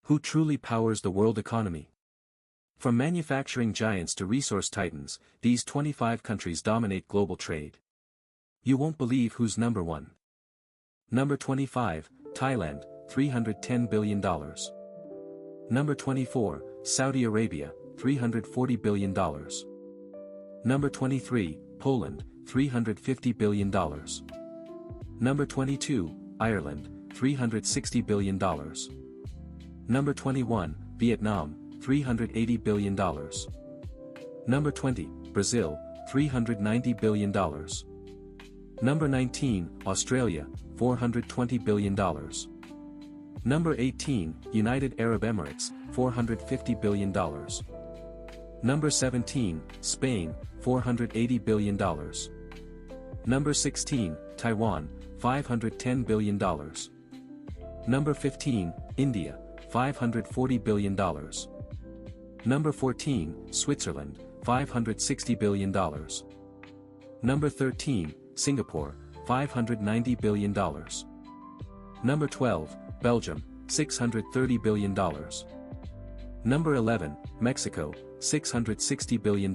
Who truly powers the world economy? From manufacturing giants to resource titans, these 25 countries dominate global trade. You won't believe who's number 1. Number 25, Thailand, $310 billion. Number 24, Saudi Arabia, $340 billion. Number 23, Poland, $350 billion. Number 22, Ireland, $360 billion. Number 21, Vietnam, $380 billion. Number 20, Brazil, $390 billion. Number 19, Australia, $420 billion. Number 18, United Arab Emirates, $450 billion. Number 17, Spain, $480 billion. Number 16, Taiwan, $510 billion. Number 15, India, $540 billion. Number 14, Switzerland, $560 billion. Number 13, Singapore, $590 billion. Number 12, Belgium, $630 billion. Number 11, Mexico, $660 billion.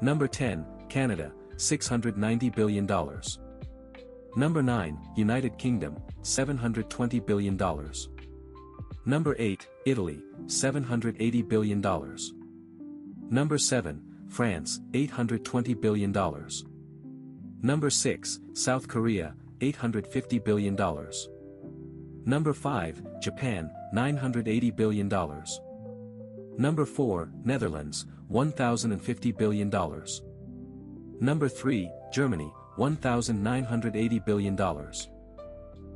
Number 10, Canada, $690 billion. Number 9, United Kingdom, $720 billion. Number 8, Italy, $780 billion. Number 7, France, $820 billion. Number 6, South Korea, $850 billion. Number 5, Japan, $980 billion. Number 4, Netherlands, $1,050 billion. Number 3, Germany, $1,980 billion.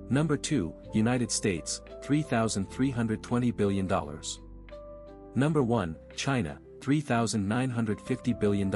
Number 2, United States, $3,320 billion. Number 1, China, $3,950 billion.